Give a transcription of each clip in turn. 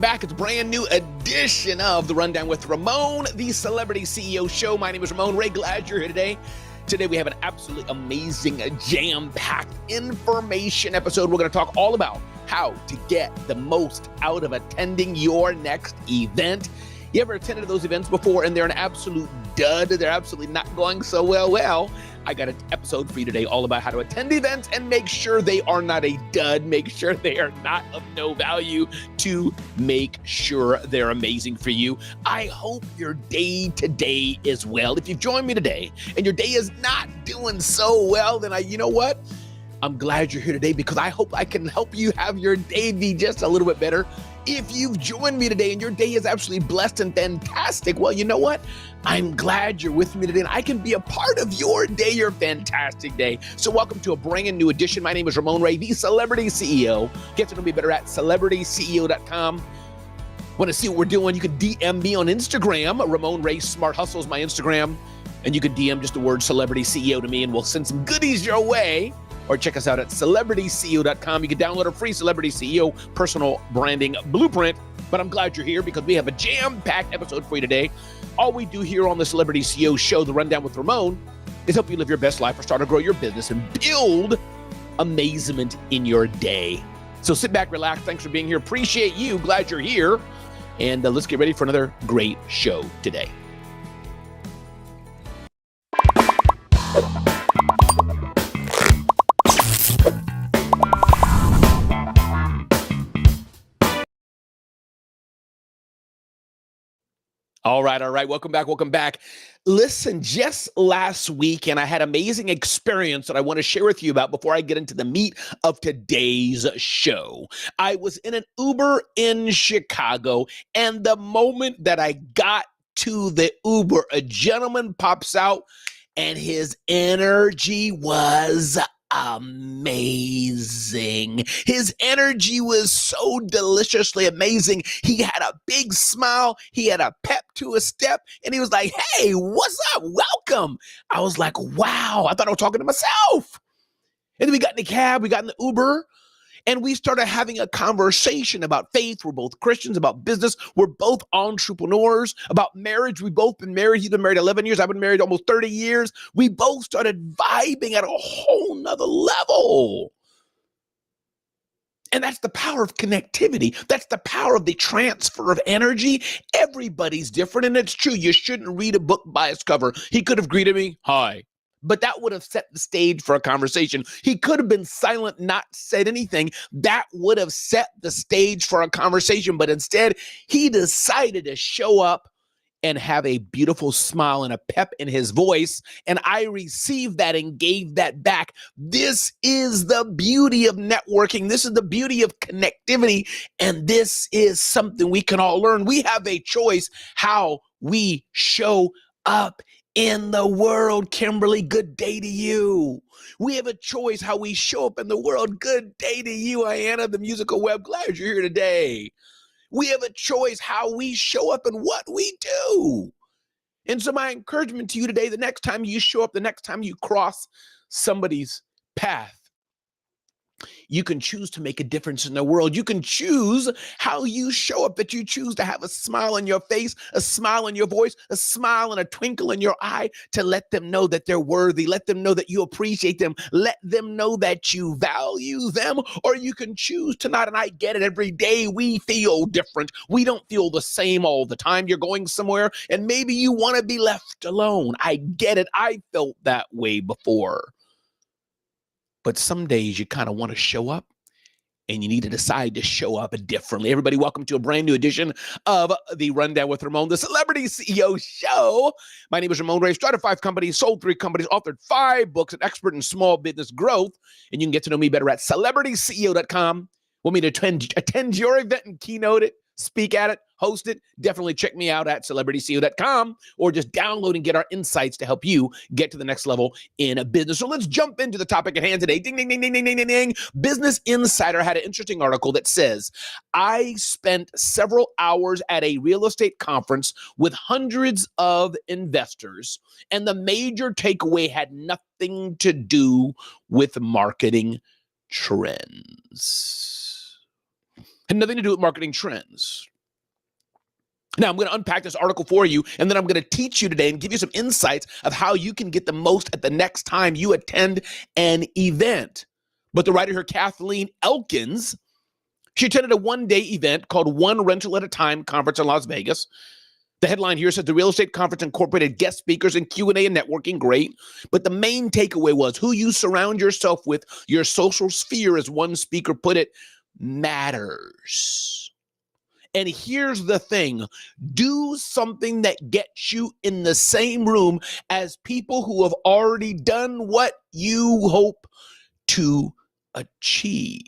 Back, it's a brand new edition of The Rundown with Ramon, the Celebrity CEO Show. My name is Ramon Ray. Glad you're here today. Today we have an absolutely amazing, jam-packed information episode. We're going to talk all about how to get the most out of attending your next event. You ever attended those events before and they're an absolute dud? They're absolutely not going so well. Well, I got an episode for you today all about how to attend events and make sure they are not a dud, make sure they are not of no value, to make sure they're amazing for you. I hope your day today is well. If you've joined me today and your day is not doing so well, then you know what? I'm glad you're here today because I hope I can help you have your day be just a little bit better. If you've joined me today and your day is absolutely blessed and fantastic, well, you know what? I'm glad you're with me today and I can be a part of your day, your fantastic day. So welcome to a brand new edition. My name is Ramon Ray, the Celebrity CEO. Get to know me better at celebritysceo.com. Want to see what we're doing? You can DM me on Instagram. Ramon Ray Smart Hustle is my Instagram. And you can DM just the word Celebrity CEO to me and we'll send some goodies your way. Or check us out at celebritysceo.com. You can download a free Celebrity CEO personal branding blueprint. But I'm glad you're here because we have a jam-packed episode for you today. All we do here on the Celebrity CEO show, The Rundown with Ramon, is help you live your best life or start to grow your business and build amazement in your day. So sit back, relax. Thanks for being here. Appreciate you. Glad you're here. And let's get ready for another great show today. All right. Welcome back. Listen, just last weekend, I had an amazing experience that I want to share with you about before I get into the meat of today's show. I was in an Uber in Chicago, and the moment that I got to the Uber, a gentleman pops out, and his energy was amazing. His energy was so deliciously amazing. He had a big smile. He had a pep to his step. And he was like, "Hey, what's up? Welcome." I was like, wow. I thought I was talking to myself. And then we got in the cab. We got in the Uber. And we started having a conversation about faith. We're both Christians, about business. We're both entrepreneurs, about marriage. We've both been married. He's been married 11 years. I've been married almost 30 years. We both started vibing at a whole nother level. And that's the power of connectivity. That's the power of the transfer of energy. Everybody's different. And it's true. You shouldn't read a book by its cover. He could have greeted me, "Hi." But that would have set the stage for a conversation. He could have been silent, not said anything. That would have set the stage for a conversation. But instead, he decided to show up and have a beautiful smile and a pep in his voice. And I received that and gave that back. This is the beauty of networking. This is the beauty of connectivity. And this is something we can all learn. We have a choice how we show up in the world. Kimberly, good day to you. We have a choice how we show up in the world. Good day to you, Ayanna, the musical web. Glad you're here today. We have a choice how we show up and what we do. And so my encouragement to you today, the next time you show up, the next time you cross somebody's path, you can choose to make a difference in the world. You can choose how you show up, that you choose to have a smile on your face, a smile in your voice, a smile and a twinkle in your eye to let them know that they're worthy. Let them know that you appreciate them. Let them know that you value them. Or you can choose to not. And I get it. Every day we feel different. We don't feel the same all the time. You're going somewhere and maybe you want to be left alone. I get it. I felt that way before. But some days you kind of want to show up and you need to decide to show up differently. Everybody, welcome to a brand new edition of The Rundown with Ramon, the Celebrity CEO Show. My name is Ramon Ray. Started 5 companies, sold 3 companies, authored 5 books, an expert in small business growth. And you can get to know me better at celebritysceo.com. Want me to attend your event and keynote it, speak at it, host it? Definitely check me out at celebritysceo.com or just download and get our insights to help you get to the next level in a business. So let's jump into the topic at hand today. Ding, ding, ding, ding, ding, ding, ding, ding. Business Insider had an interesting article that says, I spent several hours at a real estate conference with hundreds of investors, and the major takeaway had nothing to do with marketing trends. Had nothing to do with marketing trends. Now, I'm going to unpack this article for you, and then I'm going to teach you today and give you some insights of how you can get the most at the next time you attend an event. But the writer here, Kathleen Elkins, she attended a one-day event called One Rental at a Time conference in Las Vegas. The headline here said the real estate conference incorporated guest speakers and Q&A and networking. Great. But the main takeaway was who you surround yourself with, your social sphere, as one speaker put it, matters. And here's the thing, do something that gets you in the same room as people who have already done what you hope to achieve.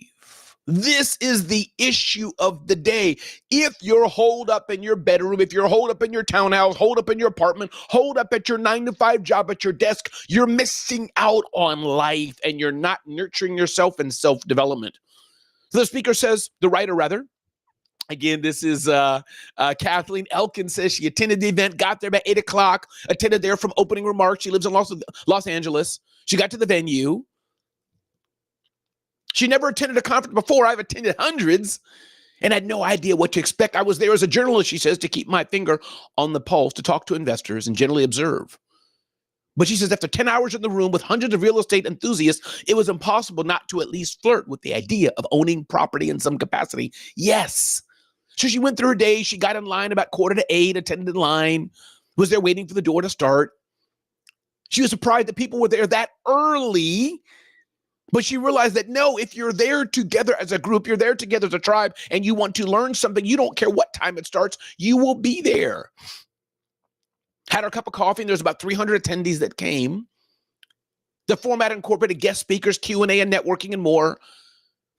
This is the issue of the day. If you're holed up in your bedroom, if you're holed up in your townhouse, holed up in your apartment, holed up at your 9-to-5 job at your desk, you're missing out on life and you're not nurturing yourself in self-development. So the writer rather, again, this is Kathleen Elkins says she attended the event, got there about 8 o'clock, attended there from opening remarks. She lives in Los Angeles. She got to the venue. She never attended a conference before. I've attended hundreds and had no idea what to expect. I was there as a journalist, she says, to keep my finger on the pulse, to talk to investors and generally observe. But she says after 10 hours in the room with hundreds of real estate enthusiasts, it was impossible not to at least flirt with the idea of owning property in some capacity. Yes. So she went through her day. She got in line about 7:45, attended in line, was there waiting for the door to start. She was surprised that people were there that early. But she realized that no, if you're there together as a group, you're there together as a tribe, and you want to learn something, you don't care what time it starts, you will be there. Had her cup of coffee, and there's about 300 attendees that came. The format incorporated guest speakers, Q&A, and networking, and more.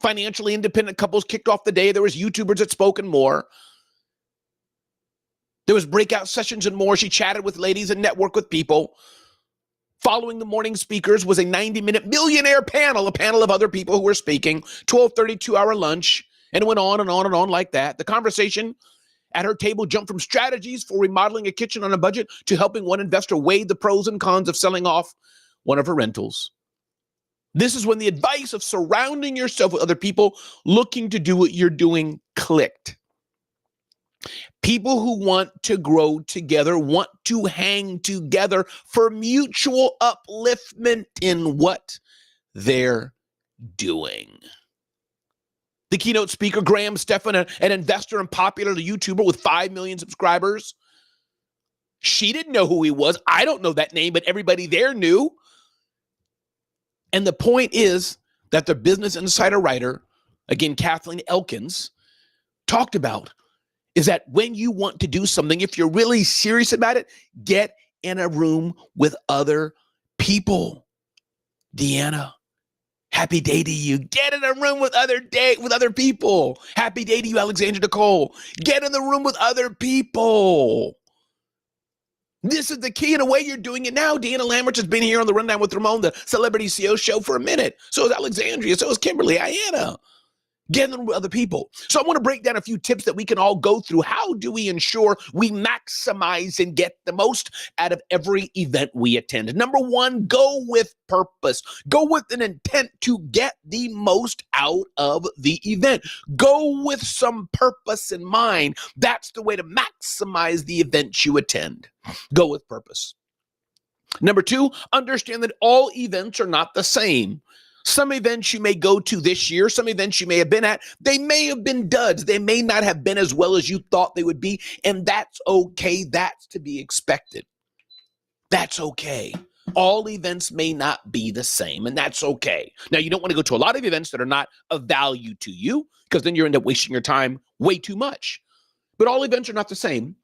Financially independent couples kicked off the day. There was YouTubers that spoke and more. There was breakout sessions and more. She chatted with ladies and networked with people. Following the morning speakers was a 90-minute millionaire panel, a panel of other people who were speaking, 12:30 2-hour lunch, and it went on and on and on like that. The conversation at her table jumped from strategies for remodeling a kitchen on a budget to helping one investor weigh the pros and cons of selling off one of her rentals. This is when the advice of surrounding yourself with other people looking to do what you're doing clicked. People who want to grow together, want to hang together for mutual upliftment in what they're doing. The keynote speaker, Graham Stephan, an investor and popular YouTuber with 5 million subscribers. She didn't know who he was. I don't know that name, but everybody there knew. And the point is that the Business Insider writer, again, Kathleen Elkins, talked about is that when you want to do something, if you're really serious about it, get in a room with other people. Deanna, happy day to you. Get in a room with other people. Happy day to you, Alexandra Nicole. Get in the room with other people. This is the key in a way you're doing it now. Deanna Lambert has been here on the Rundown with Ramon, the Celebrity CEO show, for a minute. So is Alexandria. So is Kimberly, Ayanna. Get in the room with other people. So I want to break down a few tips that we can all go through. How do we ensure we maximize and get the most out of every event we attend? Number one, go with purpose. Go with an intent to get the most out of the event. Go with some purpose in mind. That's the way to maximize the event you attend. Go with purpose. Number two, understand that all events are not the same. Some events you may go to this year, some events you may have been at, they may have been duds. They may not have been as well as you thought they would be, and that's okay. That's to be expected. That's okay. All events may not be the same, and that's okay. Now, you don't want to go to a lot of events that are not of value to you, because then you end up wasting your time way too much. But all events are not the same.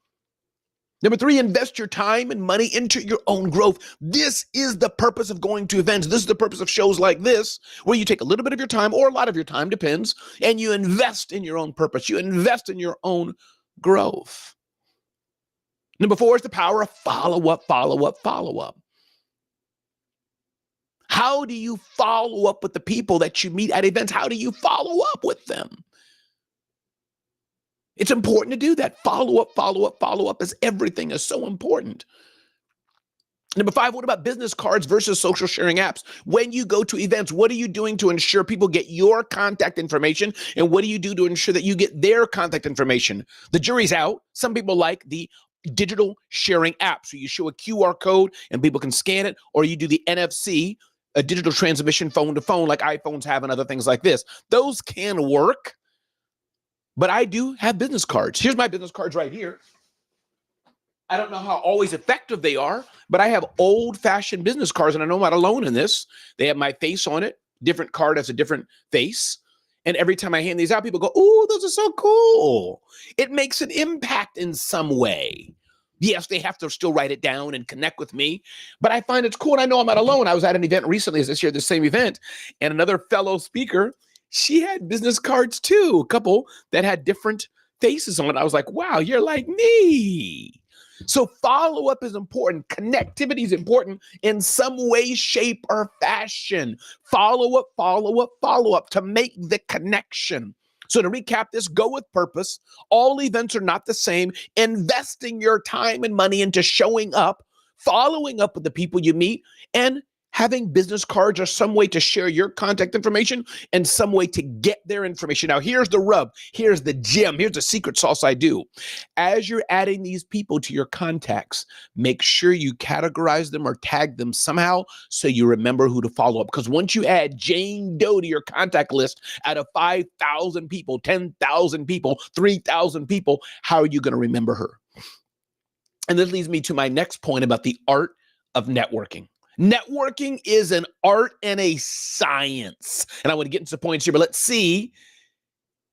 Number three, invest your time and money into your own growth. This is the purpose of going to events. This is the purpose of shows like this, where you take a little bit of your time, or a lot of your time, depends, and you invest in your own purpose. You invest in your own growth. Number four is the power of follow-up, follow-up, follow-up. How do you follow up with the people that you meet at events? How do you follow up with them? It's important to do that. Follow up, follow up, follow up, as everything is so important. Number 5, what about business cards versus social sharing apps? When you go to events, what are you doing to ensure people get your contact information? And what do you do to ensure that you get their contact information? The jury's out. Some people like the digital sharing app. So you show a QR code and people can scan it, or you do the NFC, a digital transmission phone to phone like iPhones have and other things like this. Those can work, but I do have business cards. Here's my business cards right here. I don't know how always effective they are, but I have old-fashioned business cards, and I know I'm not alone in this. They have my face on it. Different card has a different face. And every time I hand these out, people go, "Ooh, those are so cool." It makes an impact in some way. Yes, they have to still write it down and connect with me, but I find it's cool, and I know I'm not alone. I was at an event recently, as this year, the same event, and another fellow speaker, she had business cards too, a couple that had different faces on it. I was like, wow, you're like me. So follow-up is important. Connectivity is important in some way, shape, or fashion. Follow-up, follow-up, follow-up to make the connection. So to recap this, go with purpose. All events are not the same. Investing your time and money into showing up, following up with the people you meet, and having business cards or some way to share your contact information and some way to get their information. Now, here's the rub. Here's the gem. Here's the secret sauce I do. As you're adding these people to your contacts, make sure you categorize them or tag them somehow so you remember who to follow up. Because once you add Jane Doe to your contact list out of 5,000 people, 10,000 people, 3,000 people, how are you going to remember her? And this leads me to my next point about the art of networking. Networking is an art and a science. And I want to get into points here, but let's see.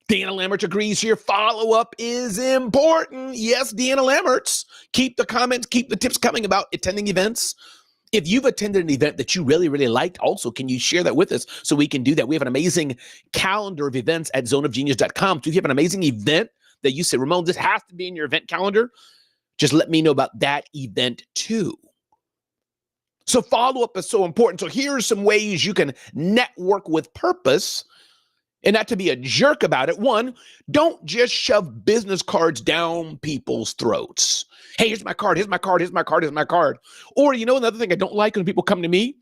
Deanna Lammerts agrees here. Follow-up is important. Yes, Deanna Lammerts. Keep the comments, keep the tips coming about attending events. If you've attended an event that you really, really liked, also, can you share that with us so we can do that? We have an amazing calendar of events at zoneofgenius.com. So if you have an amazing event that you say, Ramon, this has to be in your event calendar, just let me know about that event too. So follow-up is so important. So here are some ways you can network with purpose and not to be a jerk about it. One, don't just shove business cards down people's throats. Hey, here's my card, here's my card, here's my card, here's my card. Or, another thing I don't like when people come to me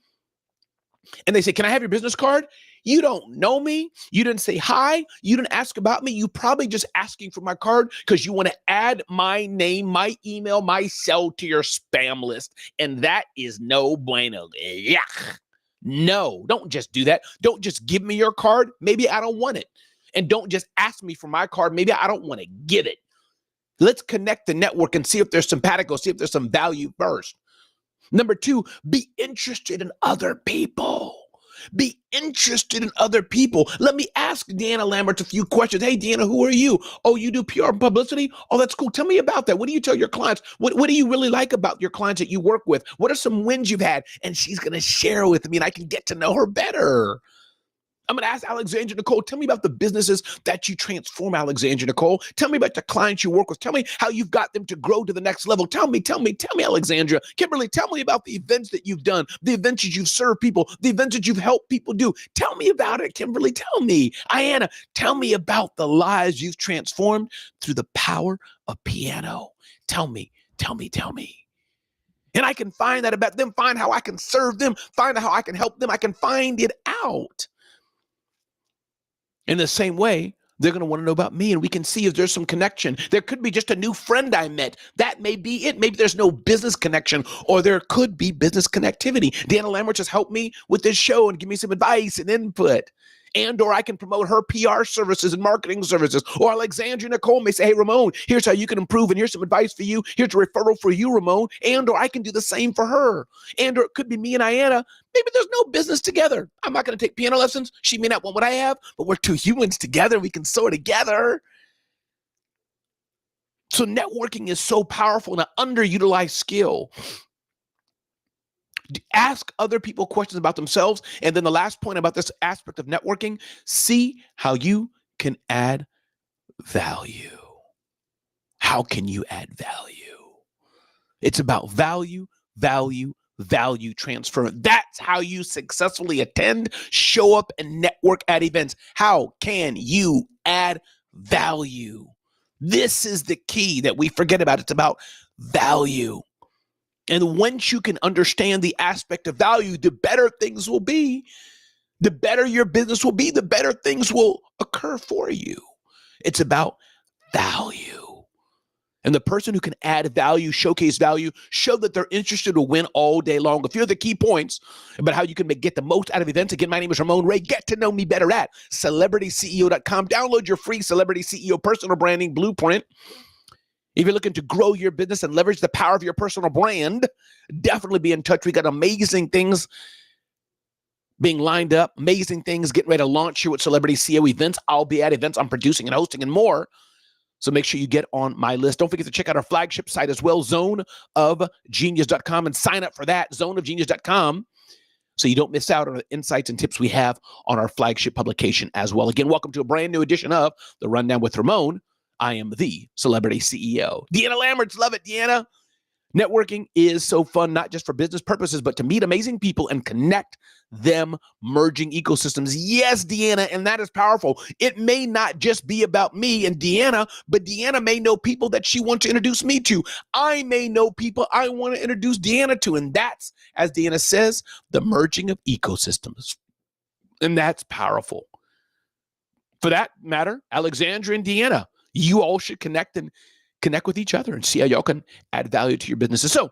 and they say, can I have your business card? You don't know me. You didn't say hi. You didn't ask about me. You probably just asking for my card because you want to add my name, my email, my cell to your spam list. And that is no bueno. Yuck. No, don't just do that. Don't just give me your card. Maybe I don't want it. And don't just ask me for my card. Maybe I don't want to give it. Let's connect the network and see if there's simpatico, see if there's some value first. Number 2, be interested in other people. Be interested in other people. Let me ask Deanna Lammerts a few questions. Hey, Deanna, who are you? Oh, you do PR and publicity? Oh, that's cool. Tell me about that. What do you tell your clients? What do you really like about your clients that you work with? What are some wins you've had? And she's going to share with me and I can get to know her better. I'm going to ask Alexandra Nicole, tell me about the businesses that you transform, Alexandra Nicole. Tell me about the clients you work with. Tell me how you've got them to grow to the next level. Tell me, Alexandra. Kimberly, tell me about the events that you've done, the events that you've served people, the events that you've helped people do. Tell me about it, Kimberly. Tell me. Ayanna, tell me about the lives you've transformed through the power of piano. Tell me. And I can find that about them, find how I can serve them, find out how I can help them. I can find it out. In the same way, they're going to want to know about me, and we can see if there's some connection. There could be just a new friend I met. That may be it. Maybe there's no business connection, or there could be business connectivity. Deanna Lammerts just helped me with this show and give me some advice and input. Or I can promote her PR services and marketing services. Or Alexandra Nicole may say, hey, Ramon, here's how you can improve, and here's some advice for you. Here's a referral for you, Ramon. Or I can do the same for her. Or it could be me and Ayanna. Maybe there's no business together. I'm not going to take piano lessons. She may not want what I have, but we're two humans together. We can soar together. So networking is so powerful and an underutilized skill. Ask other people questions about themselves. And then the last point about this aspect of networking, see how you can add value. How can you add value? It's about value transfer. That's how you successfully attend, show up, and network at events. How can you add value? This is the key that we forget about. It's about value. And once you can understand the aspect of value, the better things will be, the better your business will be, the better things will occur for you. It's about value. And the person who can add value, showcase value, show that they're interested to win all day long. If you're the key points about how you can get the most out of events, again, my name is Ramon Ray. Get to know me better at CelebrityCEO.com. Download your free Celebrity CEO personal branding blueprint. If you're looking to grow your business and leverage the power of your personal brand, definitely be in touch. We got amazing things being lined up, amazing things getting ready to launch here with Celebrity CEO events. I'll be at events I'm producing and hosting and more. So make sure you get on my list. Don't forget to check out our flagship site as well, zoneofgenius.com, and sign up for that, zoneofgenius.com, so you don't miss out on the insights and tips we have on our flagship publication as well. Again, welcome to a brand new edition of The Rundown with Ramon. I am the Celebrity CEO. Deanna Lamberts, love it, Deanna. Networking is so fun, not just for business purposes, but to meet amazing people and connect them, merging ecosystems. Yes, Deanna, and that is powerful. It may not just be about me and Deanna, but Deanna may know people that she wants to introduce me to. I may know people I want to introduce Deanna to, and that's, as Deanna says, the merging of ecosystems. And that's powerful. For that matter, Alexandra and Deanna, you all should connect with each other and see how y'all can add value to your businesses. So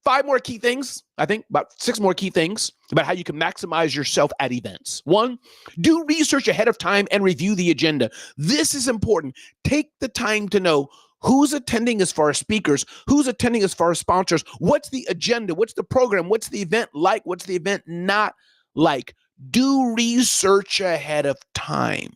5 more key things, I think about 6 more key things about how you can maximize yourself at events. 1, do research ahead of time and review the agenda. This is important. Take the time to know who's attending as far as speakers, who's attending as far as sponsors, what's the agenda, what's the program, what's the event like, what's the event not like. Do research ahead of time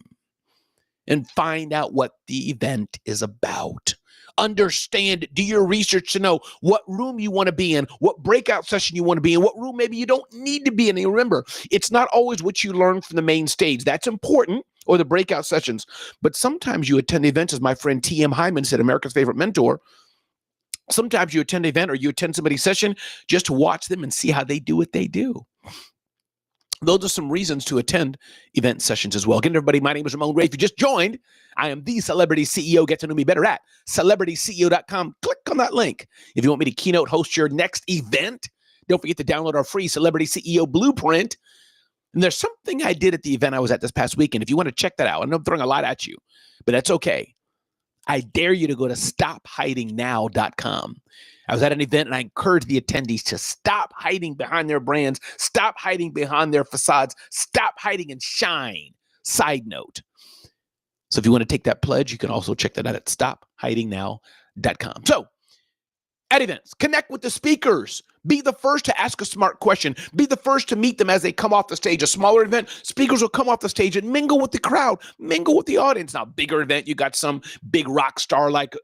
and find out what the event is about. Understand, do your research to know what room you want to be in, what breakout session you want to be in, what room maybe you don't need to be in. And remember, it's not always what you learn from the main stage. That's important, or the breakout sessions. But sometimes you attend events, as my friend T.M. Hyman said, America's favorite mentor. Sometimes you attend an event or you attend somebody's session just to watch them and see how they do what they do. Those are some reasons to attend event sessions as well. Again, everybody, my name is Ramon Ray. If you just joined, I am the Celebrity CEO. Get to know me better at CelebrityCEO.com. Click on that link. If you want me to keynote host your next event, don't forget to download our free Celebrity CEO blueprint. And there's something I did at the event I was at this past weekend. If you want to check that out, I know I'm throwing a lot at you, but that's okay. I dare you to go to StopHidingNow.com. I was at an event and I encouraged the attendees to stop hiding behind their brands, stop hiding behind their facades, stop hiding and shine. Side note. So if you want to take that pledge, you can also check that out at StopHidingNow.com. So at events, connect with the speakers. Be the first to ask a smart question. Be the first to meet them as they come off the stage. A smaller event, speakers will come off the stage and mingle with the crowd, mingle with the audience. Now, bigger event, you got some big rock star like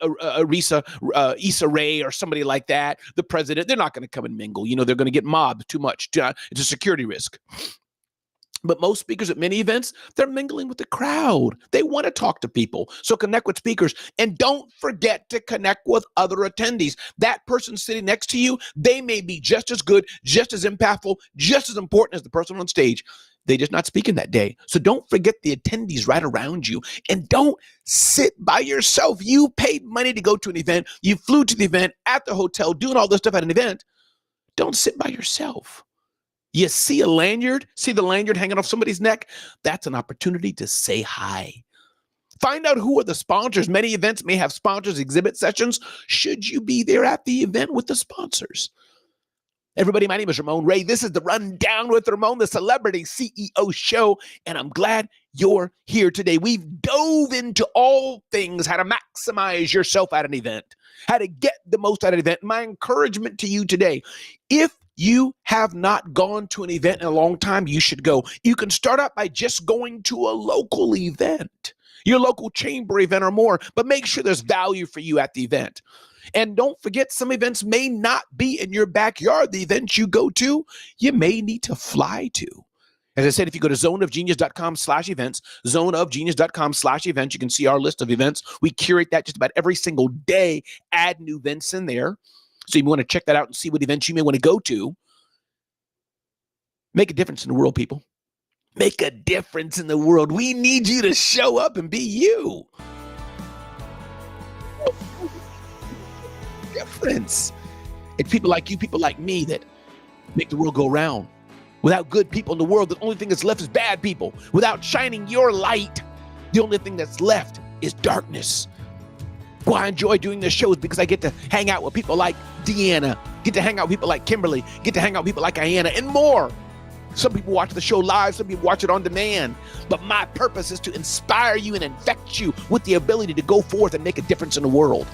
Issa Rae or somebody like that, the president. They're not going to come and mingle. You know, they're going to get mobbed too much. It's a security risk. But most speakers at many events, they're mingling with the crowd. They want to talk to people. So connect with speakers. And don't forget to connect with other attendees. That person sitting next to you, they may be just as good, just as impactful, just as important as the person on stage. They're just not speaking that day. So don't forget the attendees right around you. And don't sit by yourself. You paid money to go to an event. You flew to the event at the hotel, doing all this stuff at an event. Don't sit by yourself. You see a lanyard, see the lanyard hanging off somebody's neck? That's an opportunity to say hi. Find out who are the sponsors. Many events may have sponsors, exhibit sessions. Should you be there at the event with the sponsors? Everybody, my name is Ramon Ray. This is the Rundown with Ramon, the Celebrity CEO show, and I'm glad you're here today. We've dove into all things, how to maximize yourself at an event, how to get the most out of an event. My encouragement to you today, if you have not gone to an event in a long time, you should go. You can start out by just going to a local event, your local chamber event or more, but make sure there's value for you at the event. And don't forget, some events may not be in your backyard. The events you go to, you may need to fly to. As I said, if you go to zoneofgenius.com/events, zoneofgenius.com/events, you can see our list of events. We curate that just about every single day, add new events in there. So you want to check that out and see what events you may want to go to. Make a difference in the world, people. Make a difference in the world. We need you to show up and be you. Difference. It's people like you, people like me that make the world go round. Without good people in the world, the only thing that's left is bad people. Without shining your light, the only thing that's left is darkness. Why I enjoy doing this show is because I get to hang out with people like Deanna, get to hang out with people like Kimberly, get to hang out with people like Ayanna, and more. Some people watch the show live, some people watch it on demand. But my purpose is to inspire you and infect you with the ability to go forth and make a difference in the world.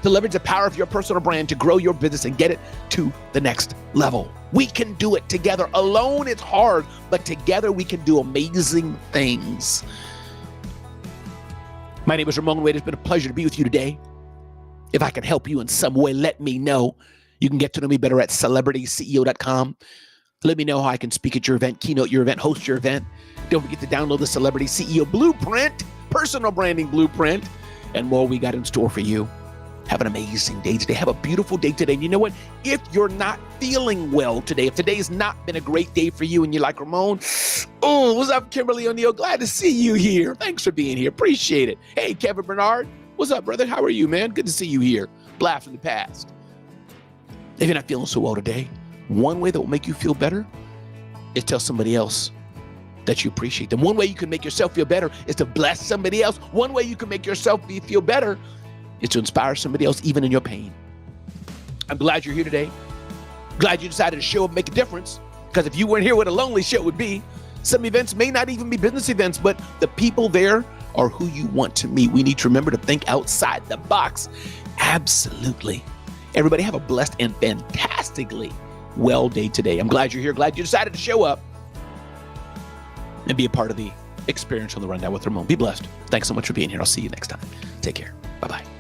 To leverage the power of your personal brand to grow your business and get it to the next level. We can do it together. Alone, it's hard, but together we can do amazing things. My name is Ramon Wade. It's been a pleasure to be with you today. If I can help you in some way, let me know. You can get to know me better at CelebrityCEO.com. Let me know how I can speak at your event, keynote your event, host your event. Don't forget to download the Celebrity CEO Blueprint, personal branding blueprint, and more we got in store for you. Have an amazing day today. Have a beautiful day today. And you know what? If you're not feeling well today, if today's not been a great day for you and you're like, Ramon, oh, what's up, Kimberly O'Neill? Glad to see you here. Thanks for being here. Appreciate it. Hey, Kevin Bernard. What's up, brother? How are you, man? Good to see you here. Blast from the past. If you're not feeling so well today, one way that will make you feel better is tell somebody else that you appreciate them. One way you can make yourself feel better is to bless somebody else. One way you can make yourself feel better is to inspire somebody else, even in your pain. I'm glad you're here today. Glad you decided to show up and make a difference. Because if you weren't here, what a lonely show would be. Some events may not even be business events, but the people there are who you want to meet. We need to remember to think outside the box. Absolutely. Everybody have a blessed and fantastically well day today. I'm glad you're here. Glad you decided to show up and be a part of the experience on the Rundown with Ramon. Be blessed. Thanks so much for being here. I'll see you next time. Take care. Bye-bye.